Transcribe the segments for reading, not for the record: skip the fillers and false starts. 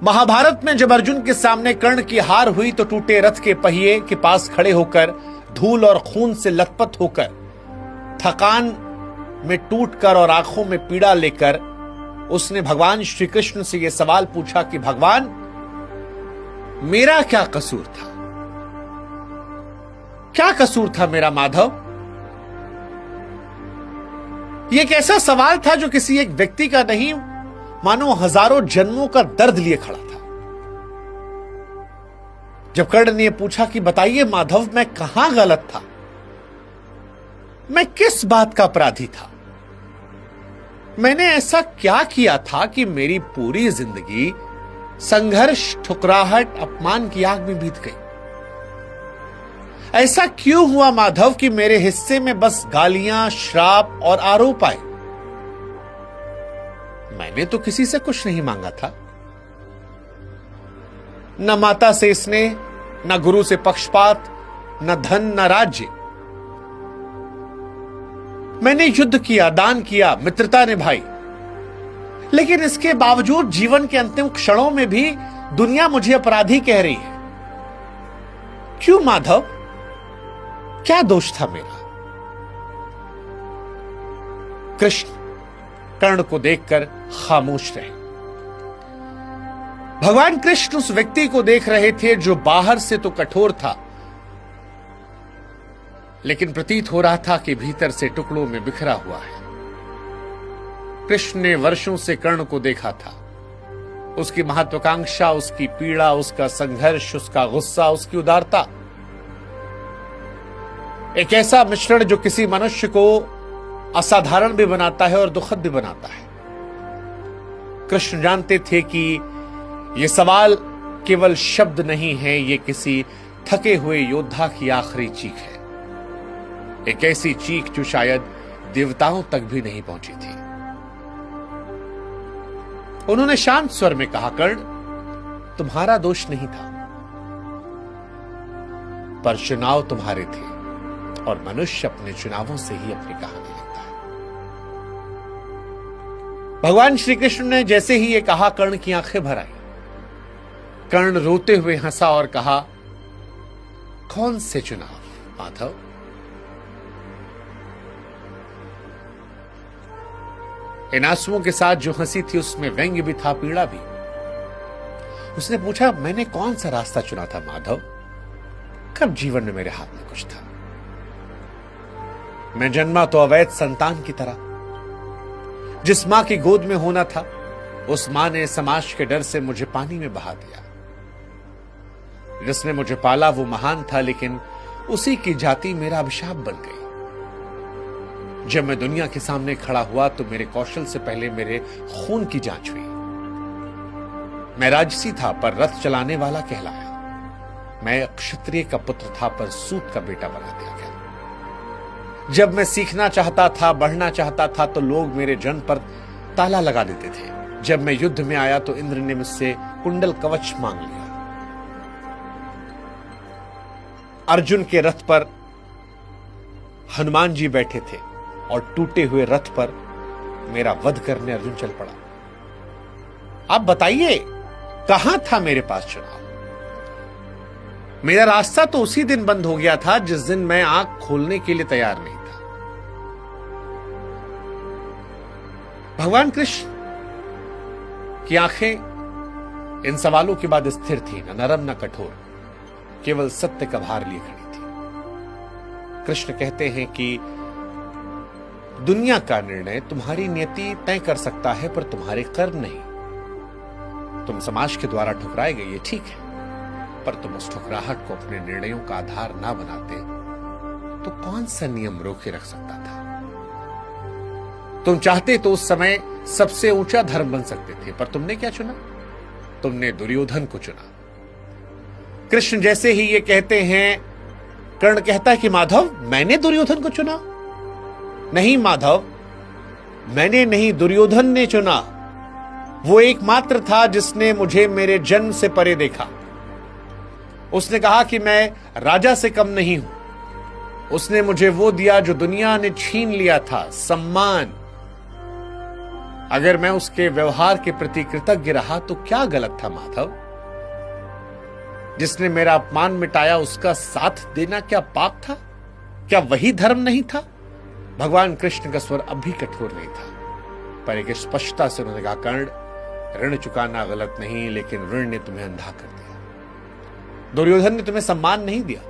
महाभारत में जब अर्जुन के सामने कर्ण की हार हुई तो टूटे रथ के पहिए के पास खड़े होकर, धूल और खून से लथपथ होकर, थकान में टूटकर और आंखों में पीड़ा लेकर उसने भगवान श्री कृष्ण से यह सवाल पूछा कि भगवान, मेरा क्या कसूर था? क्या कसूर था मेरा माधव? यह एक ऐसा सवाल था जो किसी एक व्यक्ति का नहीं, मानो हजारों जन्मों का दर्द लिए खड़ा था। जब कर्ण ने पूछा कि बताइए माधव, मैं कहां गलत था, मैं किस बात का अपराधी था, मैंने ऐसा क्या किया था कि मेरी पूरी जिंदगी संघर्ष, ठुकराहट, अपमान की आग में बीत गई? ऐसा क्यों हुआ माधव कि मेरे हिस्से में बस गालियां, श्राप और आरोप आए? मैंने तो किसी से कुछ नहीं मांगा था, न माता से स्नेह, न गुरु से पक्षपात, न धन, न राज्य। मैंने युद्ध किया, दान किया, मित्रता निभाई, लेकिन इसके बावजूद जीवन के अंतिम क्षणों में भी दुनिया मुझे अपराधी कह रही है। क्यों माधव? क्या दोष था मेरा? कृष्ण कर्ण को देखकर खामोश रहे। भगवान कृष्ण उस व्यक्ति को देख रहे थे जो बाहर से तो कठोर था, लेकिन प्रतीत हो रहा था कि भीतर से टुकड़ों में बिखरा हुआ है। कृष्ण ने वर्षों से कर्ण को देखा था, उसकी महत्वाकांक्षा, उसकी पीड़ा, उसका संघर्ष, उसका गुस्सा, उसकी उदारता, एक ऐसा मिश्रण जो किसी मनुष्य को असाधारण भी बनाता है और दुखद भी बनाता है। कृष्ण जानते थे कि यह सवाल केवल शब्द नहीं है, यह किसी थके हुए योद्धा की आखिरी चीख है, एक ऐसी चीख जो शायद देवताओं तक भी नहीं पहुंची थी। उन्होंने शांत स्वर में कहा, कर्ण, तुम्हारा दोष नहीं था, पर चुनाव तुम्हारे थे और मनुष्य अपने चुनावों से ही अपनी कहानी लिखता है। भगवान श्री कृष्ण ने जैसे ही यह कहा, कर्ण की आंखें भर आई। कर्ण रोते हुए हंसा और कहा, कौन से चुनाव माधव? इन आंसुओं के साथ जो हंसी थी उसमें व्यंग्य भी था, पीड़ा भी। उसने पूछा, मैंने कौन सा रास्ता चुना था माधव? कब जीवन में मेरे हाथ में कुछ था? मैं जन्मा तो अवैध संतान की तरह। जिस मां की गोद में होना था, उस मां ने समाज के डर से मुझे पानी में बहा दिया। जिसने मुझे पाला वो महान था, लेकिन उसी की जाति मेरा अभिशाप बन गई। जब मैं दुनिया के सामने खड़ा हुआ तो मेरे कौशल से पहले मेरे खून की जांच हुई। मैं राजसी था पर रथ चलाने वाला कहलाया। मैं क्षत्रिय का पुत्र था पर सूत का बेटा बना दिया गया। जब मैं सीखना चाहता था, बढ़ना चाहता था, तो लोग मेरे जन्म पर ताला लगा देते थे। जब मैं युद्ध में आया तो इंद्र ने मुझसे कुंडल कवच मांग लिया। अर्जुन के रथ पर हनुमान जी बैठे थे और टूटे हुए रथ पर मेरा वध करने अर्जुन चल पड़ा। आप बताइए, कहां था मेरे पास चुनाव? मेरा रास्ता तो उसी दिन बंद हो गया था जिस दिन मैं आंख खोलने के लिए तैयार नहीं था। भगवान कृष्ण की आंखें इन सवालों के बाद स्थिर थी, न नरम न कठोर, केवल सत्य का भार लिए खड़ी थी। कृष्ण कहते हैं कि दुनिया का निर्णय तुम्हारी नियति तय कर सकता है, पर तुम्हारे कर्म नहीं। तुम समाज के द्वारा ठुकराए गए, ये ठीक है, पर तुम उस ठुकराहट को अपने निर्णयों का आधार ना बनाते तो कौन सा नियम रोके रख सकता था? तुम चाहते तो उस समय सबसे ऊंचा धर्म बन सकते थे, पर तुमने क्या चुना? तुमने दुर्योधन को चुना। कृष्ण जैसे ही ये कहते हैं, कर्ण कहता है कि माधव, मैंने दुर्योधन को चुना? नहीं माधव, मैंने नहीं, दुर्योधन ने चुना। वो एकमात्र था जिसने मुझे मेरे जन्म से परे देखा। उसने कहा कि मैं राजा से कम नहीं हूं। उसने मुझे वो दिया जो दुनिया ने छीन लिया था, सम्मान। अगर मैं उसके व्यवहार के प्रति कृतज्ञ रहा तो क्या गलत था माधव? जिसने मेरा अपमान मिटाया उसका साथ देना क्या पाप था? क्या वही धर्म नहीं था? भगवान कृष्ण का स्वर अब भी कठोर नहीं था, पर एक स्पष्टता से उन्होंने कहा, कर्ण, ऋण चुकाना गलत नहीं, लेकिन ऋण ने तुम्हें अंधा कर दिया। दुर्योधन ने तुम्हें सम्मान नहीं दिया,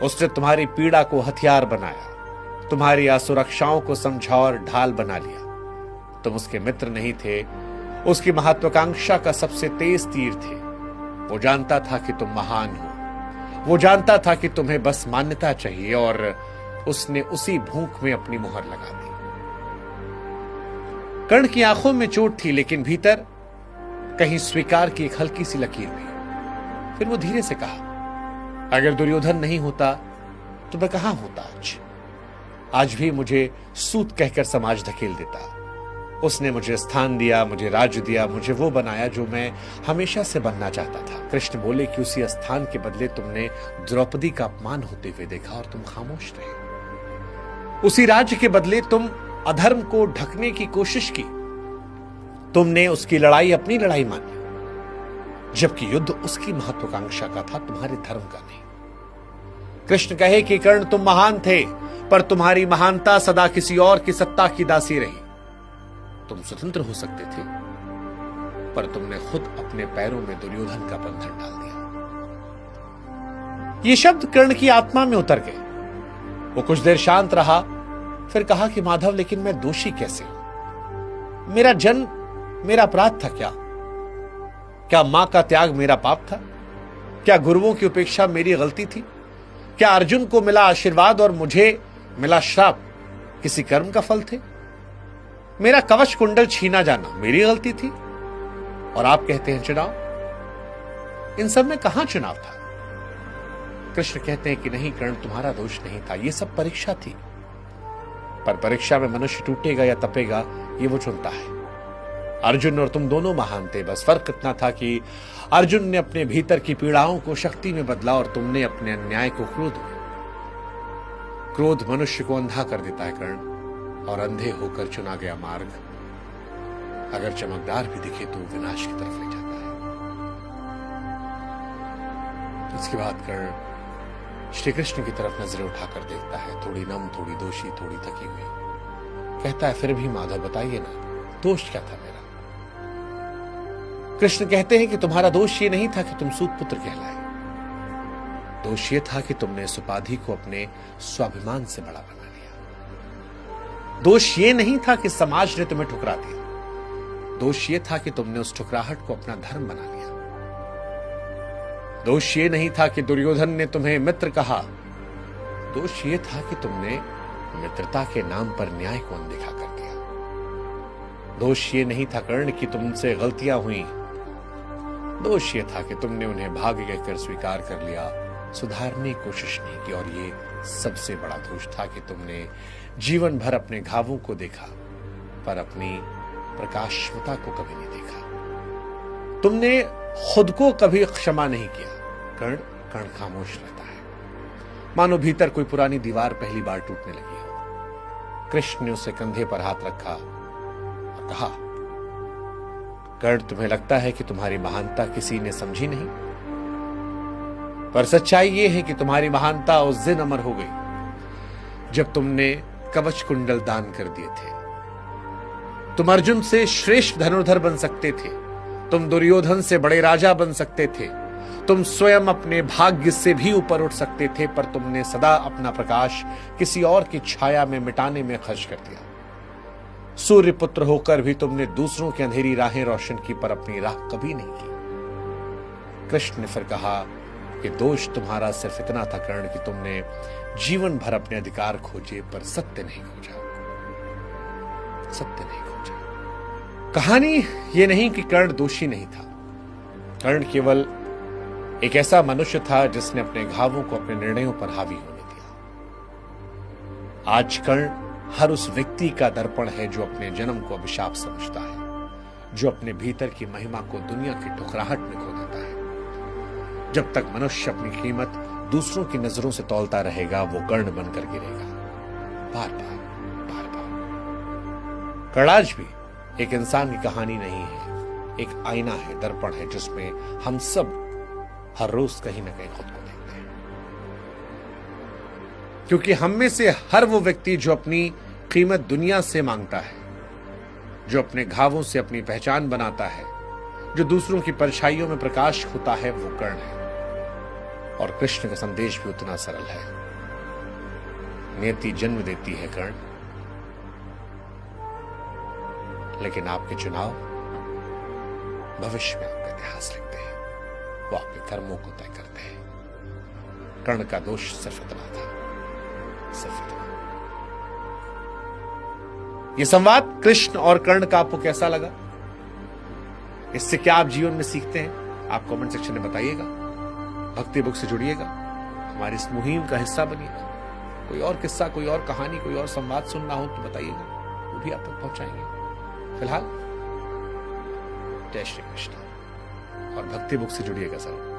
उसने तुम्हारी पीड़ा को हथियार बनाया, तुम्हारी असुरक्षाओं को समझा और ढाल बना लिया। तुम उसके मित्र नहीं थे, उसकी महत्वाकांक्षा का सबसे तेज तीर थे। वो जानता था कि तुम महान हो, वो जानता था कि तुम्हें बस मान्यता चाहिए, और उसने उसी भूख में अपनी मुहर लगा दी। कर्ण की आंखों में चोट थी, लेकिन भीतर कहीं स्वीकार की एक हल्की सी लकीर भी। फिर वो धीरे से कहा, अगर दुर्योधन नहीं होता तो मैं कहां होता आज भी मुझे सूत कहकर समाज धकेल देता। उसने मुझे स्थान दिया, मुझे राज्य दिया, मुझे वो बनाया जो मैं हमेशा से बनना चाहता था। कृष्ण बोले कि उसी स्थान के बदले तुमने द्रौपदी का अपमान होते हुए देखा और तुम खामोश रहे। उसी राज्य के बदले तुम अधर्म को ढकने की कोशिश की। तुमने उसकी लड़ाई अपनी लड़ाई मानी, जबकि युद्ध उसकी महत्वाकांक्षा का था, तुम्हारे धर्म का नहीं। कृष्ण कहे कि कर्ण, तुम महान थे, पर तुम्हारी महानता सदा किसी और की सत्ता की दासी रही। तुम स्वतंत्र हो सकते थे, पर तुमने खुद अपने पैरों में दुर्योधन का बंधन डाल दिया। ये शब्द कर्ण की आत्मा में उतर गए। वो कुछ देर शांत रहा, फिर कहा कि माधव, लेकिन मैं दोषी कैसे हूं? मेरा जन्म मेरा अपराध था क्या? क्या मां का त्याग मेरा पाप था? क्या गुरुओं की उपेक्षा मेरी गलती थी? क्या अर्जुन को मिला आशीर्वाद और मुझे मिला श्राप किसी कर्म का फल थे? मेरा कवच कुंडल छीना जाना मेरी गलती थी? और आप कहते हैं चुनाव। इन सब में कहां चुनाव था? कृष्ण कहते हैं कि नहीं कर्ण, तुम्हारा दोष नहीं था, यह सब परीक्षा थी। पर परीक्षा में मनुष्य टूटेगा या तपेगा, ये वो चुनता है। अर्जुन और तुम दोनों महान थे, बस फर्क इतना था कि अर्जुन ने अपने भीतर की पीड़ाओं को शक्ति में बदला और तुमने अपने अन्याय को क्रोध में। क्रोध मनुष्य को अंधा कर देता है कर्ण, और अंधे होकर चुना गया मार्ग अगर चमकदार भी दिखे तो विनाश की तरफ ले जाता है। इसके बाद कर्ण श्री कृष्ण की तरफ नजरें उठाकर देखता है, थोड़ी नम, थोड़ी दोषी, थोड़ी थकी हुई। कहता है, फिर भी माधव बताइए ना, दोष क्या था मेरा? कृष्ण कहते हैं कि तुम्हारा दोष ये नहीं था कि तुम सूत पुत्र कहलाए। दोष ये था कि तुमने इस उपाधि को अपने स्वाभिमान से बड़ा बना लिया। दोष ये नहीं था कि समाज ने तुम्हें ठुकरा दिया। दोष ये था कि तुमने उस ठुकराहट को अपना धर्म बना लिया। दोष ये नहीं था कि दुर्योधन ने तुम्हें मित्र कहा। दोष ये था कि तुमने मित्रता के नाम पर न्याय को अनदेखा कर दिया। दोष ये नहीं था कर्ण कि तुमसे गलतियां हुई। दोष ये था कि तुमने उन्हें भाग्य कहकर स्वीकार कर लिया, सुधारने की कोशिश नहीं की। और ये सबसे बड़ा दोष था कि तुमने जीवन भर अपने घावों को देखा, पर अपनी प्रकाशमता को कभी नहीं देखा। तुमने खुद को कभी क्षमा नहीं किया। कर्ण खामोश रहता है, मानो भीतर कोई पुरानी दीवार पहली बार टूटने लगी हो। कृष्ण ने उसे कंधे पर हाथ रखा और कहा, कर्ण, तुम्हें लगता है कि तुम्हारी महानता किसी ने समझी नहीं, पर सच्चाई यह है कि तुम्हारी महानता उस दिन अमर हो गई जब तुमने कवच कुंडल दान कर दिए थे। तुम अर्जुन से श्रेष्ठ धनुर्धर बन सकते थे, तुम दुर्योधन से बड़े राजा बन सकते थे, तुम स्वयं अपने भाग्य से भी ऊपर उठ सकते थे, पर तुमने सदा अपना प्रकाश किसी और की छाया में मिटाने में खर्च कर दिया। सूर्य पुत्र होकर भी तुमने दूसरों की अंधेरी राहें रोशन की, पर अपनी राह कभी नहीं की। कृष्ण ने फिर कहा कि दोष तुम्हारा सिर्फ इतना था कर्ण कि तुमने जीवन भर अपने अधिकार खोजे, पर सत्य नहीं खोजा। सत्य नहीं खोजा। कहानी यह नहीं कि कर्ण दोषी नहीं था। कर्ण केवल एक ऐसा मनुष्य था जिसने अपने घावों को अपने निर्णयों पर हावी होने दिया। आज कर्ण हर उस व्यक्ति का दर्पण है जो अपने जन्म को अभिशाप समझता है, जो अपने भीतर की महिमा को दुनिया की ठुकराहट में खो देता है। जब तक मनुष्य अपनी कीमत दूसरों की नजरों से तौलता रहेगा, वो कर्ण बनकर गिरेगा, बार बार बार बार। कर्ण आज भी एक इंसान की कहानी नहीं है, एक आईना है, दर्पण है, जिसमें हम सब हर रोज कहीं ना कहीं खुद को देखते हैं। क्योंकि हम में से हर वो व्यक्ति जो अपनी कीमत दुनिया से मांगता है, जो अपने घावों से अपनी पहचान बनाता है, जो दूसरों की परछाइयों में प्रकाश होता है, वो कर्ण है। और कृष्ण का संदेश भी उतना सरल है। नियति जन्म देती है कर्ण, लेकिन आपके चुनाव भविष्य में आपका इतिहास लिखते हैं, वो आपके कर्मों को तय करते हैं। कर्ण का दोष सिर्फ इतना था, सिर्फ इतना। ये संवाद कृष्ण और कर्ण का आपको कैसा लगा? इससे क्या आप जीवन में सीखते हैं? आप कमेंट सेक्शन में बताइएगा। भक्ति बुक से जुड़िएगा, हमारी इस मुहिम का हिस्सा बनिएगा। कोई और किस्सा, कोई और कहानी, कोई और संवाद सुनना हो तो बताइएगा, वो भी आप तक पहुंचाएंगे। फिलहाल जय श्री कृष्ण और भक्ति बुक से जुड़िएगा सर।